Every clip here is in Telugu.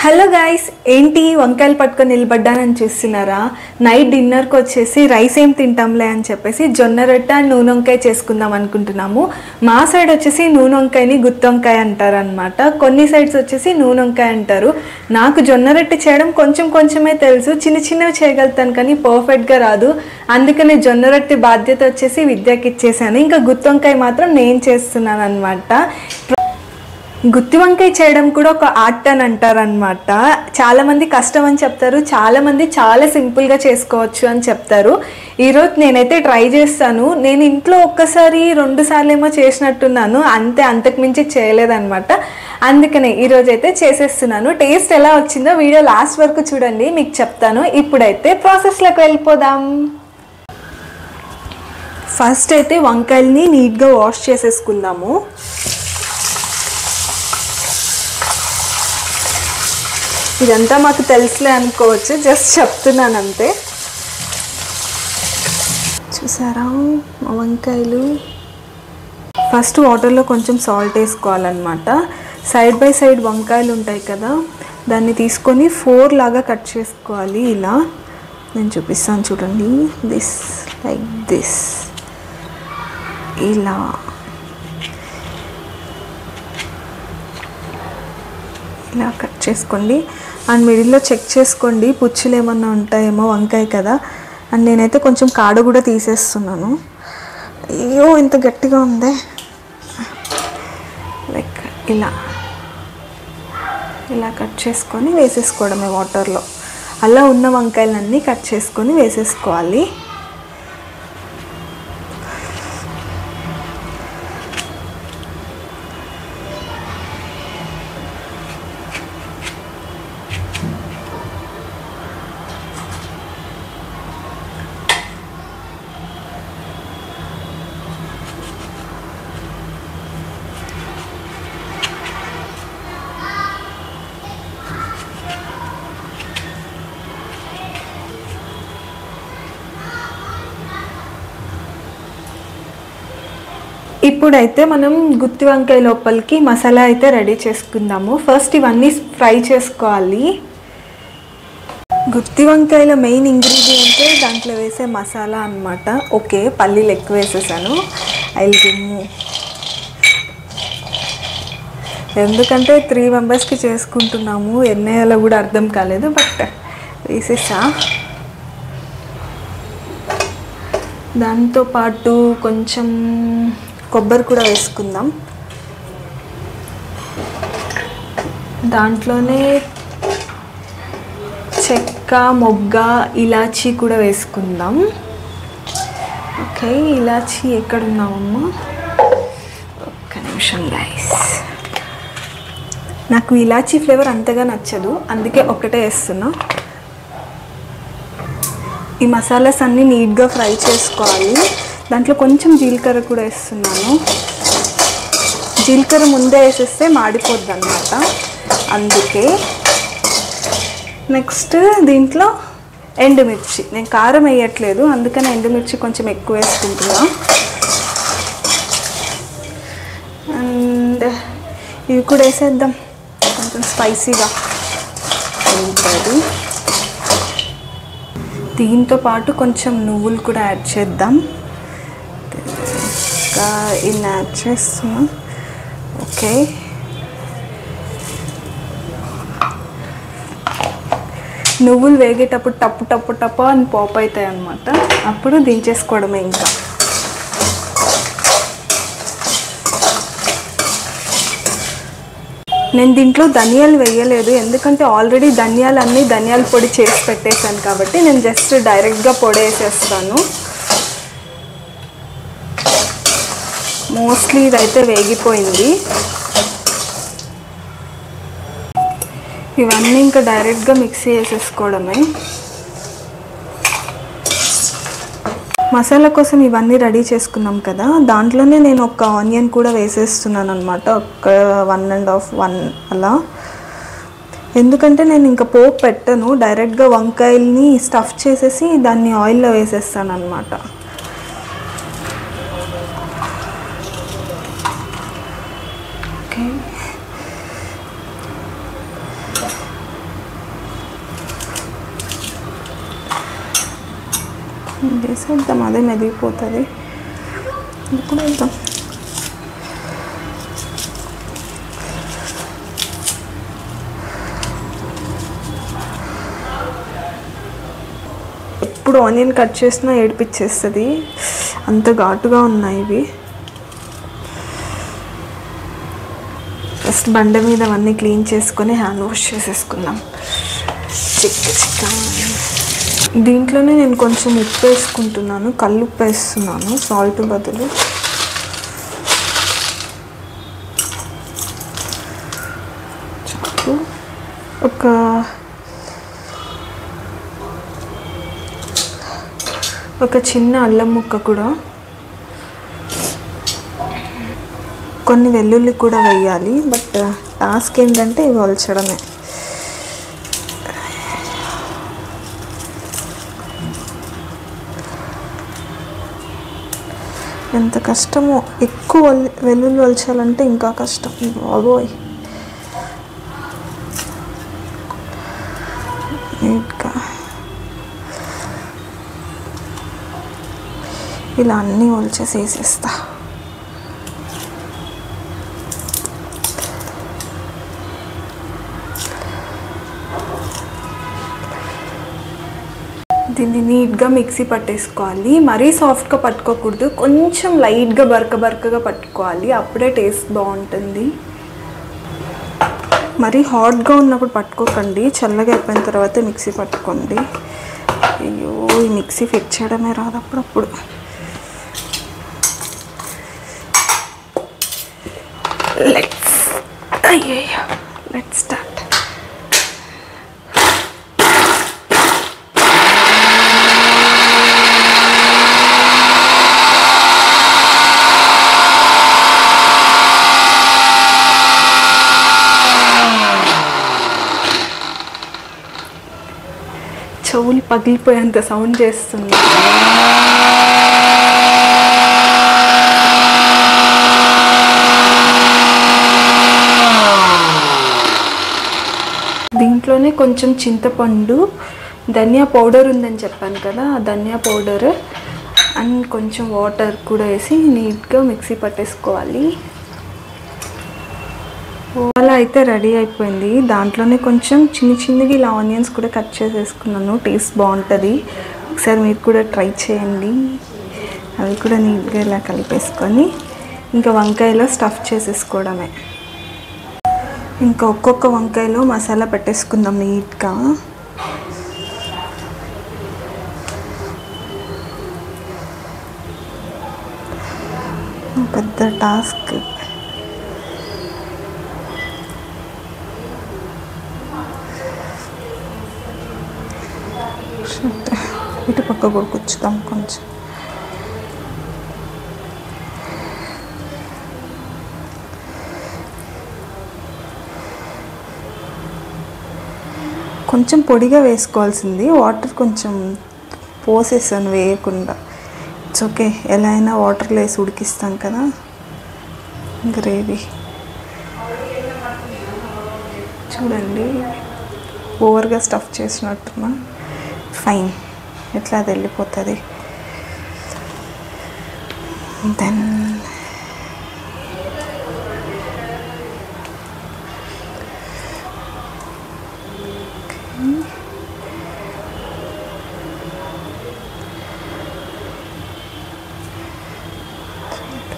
హలో గైస్, ఏంటి వంకాయలు పట్టుకొని నిలబడ్డానని చూస్తున్నారా? నైట్ డిన్నర్కి వచ్చేసి రైస్ ఏం తింటాంలే అని చెప్పేసి జొన్న రొట్టె అండ్ నూనె వంకాయ చేసుకుందాం అనుకుంటున్నాము. మా సైడ్ వచ్చేసి నూనె వంకాయని గుత్తి వంకాయ అంటారు అనమాట. కొన్ని సైడ్స్ వచ్చేసి నూనె వంకాయ అంటారు. నాకు జొన్న రొట్టె చేయడం కొంచెమే తెలుసు, చిన్నవి చేయగలుగుతాను కానీ పర్ఫెక్ట్గా రాదు. అందుకని జొన్న రొట్టె బాధ్యత వచ్చేసి విద్యకి ఇచ్చేసాను. ఇంకా గుత్తి వంకాయ మాత్రం నేను చేస్తున్నాను అనమాట. గుత్తి వంకాయ చేయడం కూడా ఒక ఆర్ట్ అని అంటారనమాట. చాలామంది కష్టం అని చెప్తారు, చాలామంది చాలా సింపుల్గా చేసుకోవచ్చు అని చెప్తారు. ఈరోజు నేనైతే ట్రై చేస్తాను. నేను ఇంట్లో ఒక్కసారి 2 సార్లు ఏమో చేసినట్టున్నాను, అంతకు మించి చేయలేదన్నమాట. అందుకనే ఈరోజు అయితే చేసేస్తున్నాను. టేస్ట్ ఎలా వచ్చిందో వీడియో లాస్ట్ వరకు చూడండి, మీకు చెప్తాను. ఇప్పుడైతే ప్రాసెస్లోకి వెళ్ళిపోదాం. ఫస్ట్ అయితే వంకాయల్ని నీట్గా వాష్ చేసేసుకుందాము. ఇదంతా మాకు తెలుసులే అనుకోవచ్చు, జస్ట్ చెప్తున్నాను అంతే. చూసారా మా వంకాయలు? ఫస్ట్ వాటర్లో కొంచెం సాల్ట్ వేసుకోవాలన్నమాట. సైడ్ బై సైడ్ వంకాయలు ఉంటాయి కదా, దాన్ని తీసుకొని 4 లాగా కట్ చేసుకోవాలి. ఇలా నేను చూపిస్తాను చూడండి. దిస్ లైక్ దిస్, ఇలా కట్ చేసుకోండి. అండ్ మిడిల్లో చెక్ చేసుకోండి, పుచ్చులు ఏమన్నా ఉంటాయేమో, వంకాయ కదా. అండ్ నేనైతే కొంచెం కాడ కూడా తీసేస్తున్నాను. అయ్యో ఇంత గట్టిగా ఉంది. లైక్ ఇలా కట్ చేసుకొని వేసేసుకోవడమే వాటర్లో. అలా ఉన్న వంకాయలన్నీ కట్ చేసుకొని వేసేసుకోవాలి. ఇప్పుడైతే మనం గుత్తి వంకాయ లోపలికి మసాలా అయితే రెడీ చేసుకుందాము. ఫస్ట్ ఇవన్నీ ఫ్రై చేసుకోవాలి. గుత్తి వంకాయల మెయిన్ ఇంగ్రీడియంటే దాంట్లో వేసే మసాలా అన్నమాట. ఓకే, పల్లీలు ఎక్కువ వేసేసాను. ఎందుకంటే 3 మెంబర్స్కి చేసుకుంటున్నాము, ఎన్నేయాలో కూడా అర్థం కాలేదు, బట్ వేసేసా. దాంతోపాటు కొంచెం కొబ్బరి కూడా వేసుకుందాం. దాంట్లోనే చెక్క, మొగ్గ, ఇలాచీ కూడా వేసుకుందాం. ఓకే, ఇలాచీ ఎక్కడున్నామమ్మా? ఒక్క నిమిషం గైస్. నాకు ఇలాచీ ఫ్లేవర్ అంతగా నచ్చదు, అందుకే ఒక్కటే వేస్తున్నా. ఈ మసాలాస్ అన్నీ నీట్గా ఫ్రై చేసుకోవాలి. దాంట్లో కొంచెం జీలకర్ర కూడా వేస్తున్నాను. జీలకర్ర ముందే వేసేస్తే మాడిపోద్ది అన్నమాట, అందుకే. నెక్స్ట్ దీంట్లో ఎండుమిర్చి. నేను కారం వేయట్లేదు, అందుకని ఎండుమిర్చి కొంచెం ఎక్కువ వేసుకుంటున్నా. అండ్ ఇవి కూడా వేసేద్దాం, కొంచెం స్పైసీగా ఉంటుంది. దీంతో పాటు కొంచెం నువ్వులు కూడా యాడ్ చేద్దాం. ఇలా యాడ్ చేస్తున్నా. ఓకే, నువ్వులు వేగేటప్పుడు టప్పు అని పాప్ అవుతాయి అన్నమాట. అప్పుడు దించేసుకోవడమే. ఇంకా నేను దీంట్లో ధనియాలు వేయలేదు, ఎందుకంటే ఆల్రెడీ ధనియాల పొడి చేసి పెట్టేశాను కాబట్టి నేను జస్ట్ డైరెక్ట్గా పొడి వేసేస్తాను. మోస్ట్లీ ఇదైతే వేగిపోయింది. ఇవన్నీ ఇంకా డైరెక్ట్గా మిక్సీ వేసేసుకోవడమే. మసాలా కోసం ఇవన్నీ రెడీ చేసుకున్నాం కదా, దాంట్లోనే నేను ఒక ఆనియన్ కూడా వేసేస్తున్నాను అనమాట. ఒక 1.5 అలా. ఎందుకంటే నేను ఇంకా పోపు పెట్టను, డైరెక్ట్గా వంకాయల్ని స్టఫ్ చేసేసి దాన్ని ఆయిల్లో వేసేస్తాను అనమాట. ఓకే, వేసేద్దాం, అదే మెదిగిపోతుంది. ఇప్పుడు వేద్దాం. ఎప్పుడు ఆనియన్ కట్ చేసినా ఏడిపించేస్తుంది, అంత ఘాటుగా ఉన్నాయి ఇవి. ఫస్ట్ బండ మీద అవన్నీ క్లీన్ చేసుకొని హ్యాండ్ వాష్ చేసేసుకుందాం. చికెన్ దీంట్లోనే నేను కొంచెం ఉప్పు వేసుకుంటున్నాను, కళ్ళు ఉప్పు వేస్తున్నాను సాల్ట్ బదులు. చాలు. ఒక చిన్న అల్లం ముక్క కూడా, కొన్ని వెల్లుల్లి కూడా వేయాలి. బట్ టాస్క్ ఏంటంటే ఇవి వలచడమే. ఎంత కష్టమో, ఎక్కువ వెల్లుల్లి వలచాలంటే ఇంకా కష్టం. బాబోయ్, నీట్గా ఇలా అన్నీ వలిచేసి వేసేస్తా. దీన్ని నీట్గా మిక్సీ పట్టేసుకోవాలి. మరీ సాఫ్ట్గా పట్టుకోకూడదు, కొంచెం లైట్గా బరకగా పట్టుకోవాలి, అప్పుడే టేస్ట్ బాగుంటుంది. మరీ హాట్గా ఉన్నప్పుడు పట్టుకోకండి, చల్లగా అయిపోయిన తర్వాత మిక్సీ పట్టుకోండి. అయ్యో, ఈ మిక్సీ ఫిక్స్ చేయడమే రాదు అప్పుడప్పుడు. Let's start. చెవులు పగిలిపోయేంత సౌండ్ చేస్తుంది. దీంట్లోనే కొంచెం చింతపండు, ధనియా పౌడర్ ఉందని చెప్పాను కదా, ఆ ధనియా పౌడర్ అండ్ కొంచెం వాటర్ కూడా వేసి నీట్గా మిక్సీ పట్టేసుకోవాలి. అలా అయితే రెడీ అయిపోయింది. దాంట్లోనే కొంచెం చిన్నగా ఇలా ఆనియన్స్ కూడా కట్ చేసేసుకున్నాను, టేస్ట్ బాగుంటుంది. ఒకసారి మీరు కూడా ట్రై చేయండి. అవి కూడా నీట్గా ఇలా కలిపేసుకొని ఇంకా వంకాయలో స్టఫ్ చేసేసుకోవడమే. ఇంకా ఒక్కొక్క వంకాయలో మసాలా పెట్టేసుకుందాం నీట్గా. పెద్ద టాస్క్. ఇటు పక్క కూడా కూర్చుదాం కొంచెం. కొంచెం పొడిగా వేసుకోవాల్సింది, వాటర్ కొంచెం పోసేసాను వేయకుండా. ఇట్స్ ఓకే, ఎలా అయినా వాటర్లో వేసి ఉడికిస్తాం కదా గ్రేవీ. చూడండి, ఓవర్గా స్టఫ్ చేసినట్టున్నా. ఫైన్, ఎట్లా అది వెళ్ళిపోతుంది. దెన్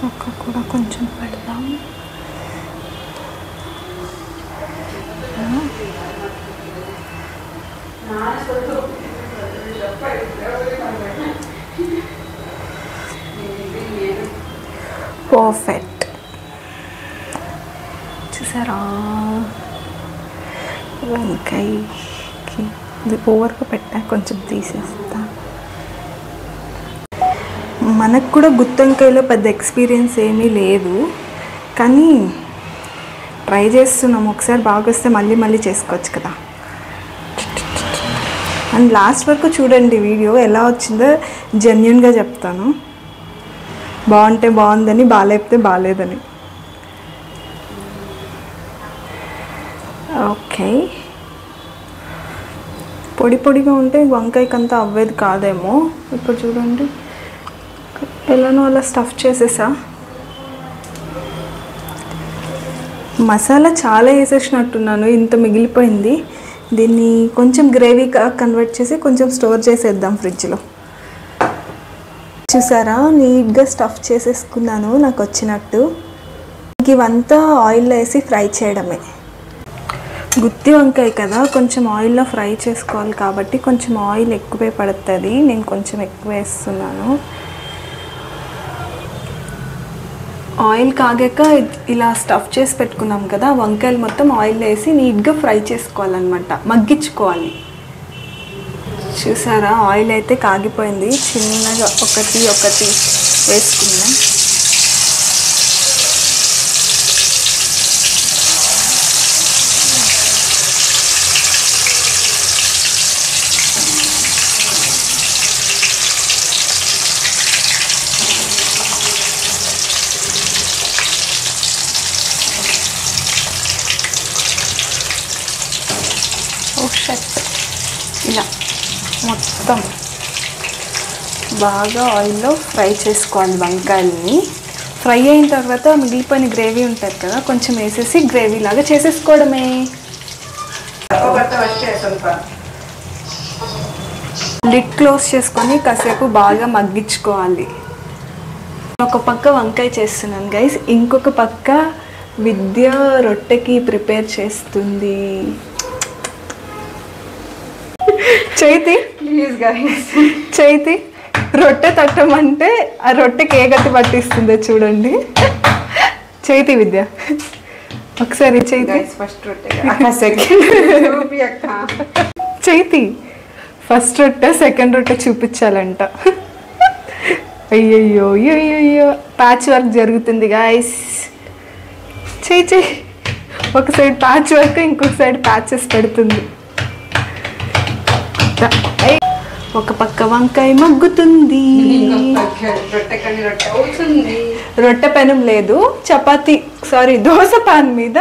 పక్క కూడా కొంచెం పెడదాం. పర్ఫెక్ట్. చూసారా, వంకాయకి ఇది ఓవర్గా పెట్టా, కొంచెం తీసేస్తా. మనకు కూడా గుత్తొంకాయలో పెద్ద ఎక్స్పీరియన్స్ ఏమీ లేదు, కానీ ట్రై చేస్తున్నాం. ఒకసారి బాగా వస్తే మళ్ళీ చేసుకోవచ్చు కదా. అండ్ లాస్ట్ వరకు చూడండి వీడియో, ఎలా వచ్చిందో జెన్యూన్గా చెప్తాను. బాగుంటే బాగుందని, బాగాలేకపోతే బాగాలేదని. ఓకే, పొడి పొడిగా ఉంటే వంకాయకంతా అవ్వేది కాదేమో. ఇప్పుడు చూడండి ఎలానో అలా స్టఫ్ చేసేసా. మసాలా చాలా వేసేసినట్టున్నాను, ఇంత మిగిలిపోయింది. దీన్ని కొంచెం గ్రేవీగా కన్వర్ట్ చేసి కొంచెం స్టోర్ చేసేద్దాం ఫ్రిడ్జ్లో. చూసారా నీట్గా స్టఫ్ చేసేసుకున్నాను నాకు వచ్చినట్టు. ఇవంతా ఆయిల్లో వేసి ఫ్రై చేయడమే. గుత్తి వంకాయ కదా, కొంచెం ఆయిల్లో ఫ్రై చేసుకోవాలి కాబట్టి కొంచెం ఆయిల్ ఎక్కువే పడుతుంది. నేను కొంచెం ఎక్కువ వేస్తున్నాను. ఆయిల్ కాగాక ఇలా స్టఫ్ చేసి పెట్టుకున్నాం కదా, వంకాయలు మొత్తం ఆయిల్లో వేసి నీట్గా ఫ్రై చేసుకోవాలన్నమాట, మగ్గించుకోవాలి. చూసారా ఆయిల్ అయితే కాగిపోయింది. చిన్నగా ఒకటి వేసుకుందాం. ఇలా మొత్తం బాగా ఆయిల్లో ఫ్రై చేసుకోవాలి వంకాయల్ని. ఫ్రై అయిన తర్వాత మిగిలిపోయిన గ్రేవీ ఉంటుంది కదా, కొంచెం వేసేసి గ్రేవీ లాగా చేసేసుకోవడమే. లిడ్ క్లోజ్ చేసుకొని కాసేపు బాగా మగ్గించుకోవాలి. ఒక పక్క వంకాయ చేస్తున్నాను గైస్, ఇంకొక పక్క విద్య రొట్టెకి ప్రిపేర్ చేస్తుంది. చైతి రొట్టె తట్టమంటే ఆ రొట్టెకి ఏ గట్టి పట్టిస్తుందో చూడండి. చైతి విద్య ఒకసారి చైతి ఫస్ట్ రొట్టె సెకండ్ రొట్టె చూపించాలంట. అయ్యయ్యో అయ్యయ్యో ప్యాచ్ వర్క్ జరుగుతుంది గాయస్. చేయి ఒక సైడ్ ప్యాచ్ వర్క్, ఇంకొక సైడ్ ప్యాచెస్ పెడుతుంది. ఒక పక్క వంకాయ మగ్గుతుంది. రొట్టె పెనం లేదు, దోశ పాన్ మీద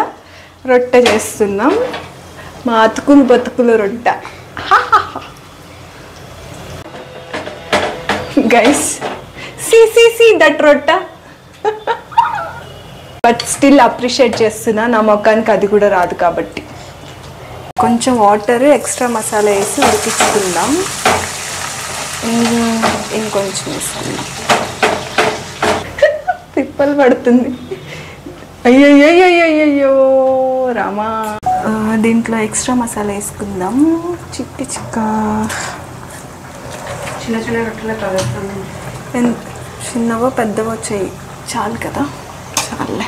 రొట్టె చేస్తున్నాం. మా అతుకులు బతుకులు రొట్టె. గైస్ సి దట్ రొట్టె. బట్ స్టిల్ అప్రిషియేట్ చేస్తున్నా, నా మొక్కానికి అది కూడా రాదు కాబట్టి. కొంచెం వాటర్ ఎక్స్ట్రా మసాలా వేసి ఉడికించుకుందాం. ఇంకొంచెం వేసుకుందాం. తిప్పలు పడుతుంది. అయ్యయ్యో రామా. దీంట్లో ఎక్స్ట్రా మసాలా వేసుకుందాం. చిక్క చిన్న చిన్న రొట్టెలు కలుపుతాం. చిన్నవో పెద్దవో చేయి చాలు కదా, చాలే.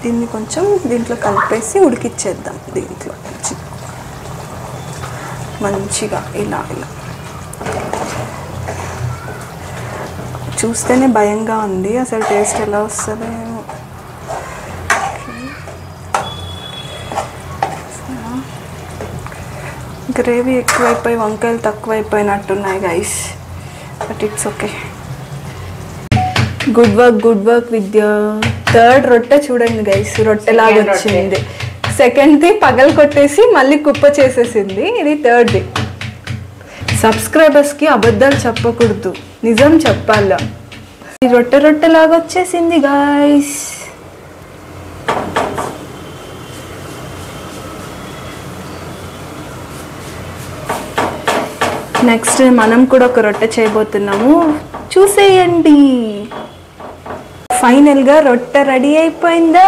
దీన్ని కొంచెం దీంట్లో కలిపేసి ఉడికిచ్చేద్దాం. దీంట్లో మంచిగా ఇలా చూస్తేనే భయంగా ఉంది, అసలు టేస్ట్ ఎలా వస్తుందో. గ్రేవీ ఎక్కువైపోయి వంకాయలు తక్కువైపోయినట్టున్నాయి guys, but it's okay. Good work Vidya. Third రొట్టె చూడండి గైస్, రొట్టెలాగా వచ్చింది. సెకండ్ది పగలు కొట్టేసి మళ్ళీ కుప్ప చేసేసింది. ఇది థర్డ్ది. సబ్స్క్రైబర్స్కి అబద్ధాలు చెప్పకూడదు, నిజం చెప్పాల. ఈ రొట్టెలాగా వచ్చేసింది గైస్. నెక్స్ట్ మనం కూడా ఒక రొట్టె చేయబోతున్నాము, చూసేయండి. ఫైనల్గా రొట్టె రెడీ అయిపోయిందా.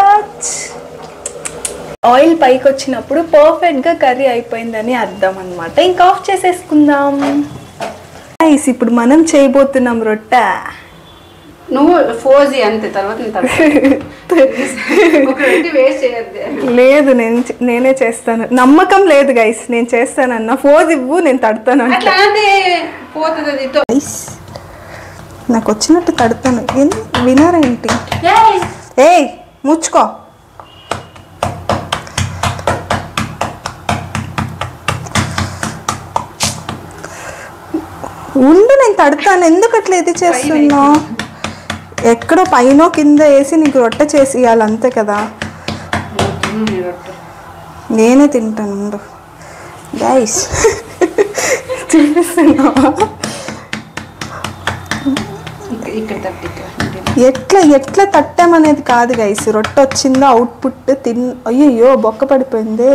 ఆయిల్ పైకి వచ్చినప్పుడు పర్ఫెక్ట్గా కర్రీ అయిపోయిందని అర్థం అనమాట. ఇంకా ఆఫ్ చేసేసుకుందాం. ఇప్పుడు మనం చేయబోతున్నాం రొట్టె. నువ్వు ఫోజీ అంతే, తర్వాత లేదు నేనే చేస్తాను. నమ్మకం లేదు గైస్, నేను చేస్తానన్నా. ఫోజ్ ఇవ్వు, నేను తడతాను. నాకు వచ్చినట్టు తడతాను. వినారేంటి? ఏయ్ ముచ్చుకో. ఉండు, నేను తడతాను. ఎందుకు అట్లా ఇది చేస్తున్నావు? ఎక్కడో పైన కింద వేసి నీకు రొట్టె చేసి ఇవ్వాలి అంతే కదా. నేనే తింటాను. గైస్ చూపిస్తున్నావా ఇక్కడ తట్టి ఎట్లా తట్టామనేది కాదు గైస్, రొట్టె వచ్చిందో అవుట్పుట్ అయ్యో బొక్క పడిపోయింది.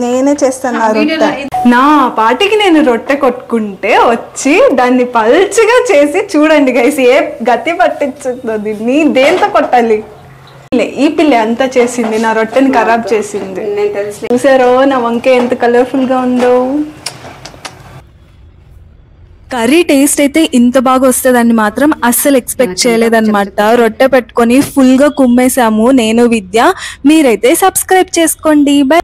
నేనే చేస్తాను నా రొట్టె. నా పాటికి నేను రొట్టె కొట్టుకుంటే వచ్చి దాన్ని పల్చగా చేసి చూడండి గైస్, ఏ గతి పట్టించుందో దీన్ని, దేంతో కొట్టాలి. ఈ పిల్ల అంతా చేసింది, నా రొట్టెని ఖరాబ్ చేసింది. చూసారో నా వంకాయ ఎంత కలర్ఫుల్ గా ఉందో. కర్రీ టేస్ట్ అయితే ఇంత బాగా వస్తుందని మాత్రం అస్సలు ఎక్స్పెక్ట్ చేయలేదన్నమాట. రొట్టె పెట్టుకొని ఫుల్ గా కుమ్మేసాము నేను విద్య. మీరైతే సబ్స్క్రైబ్ చేసుకోండి. బై.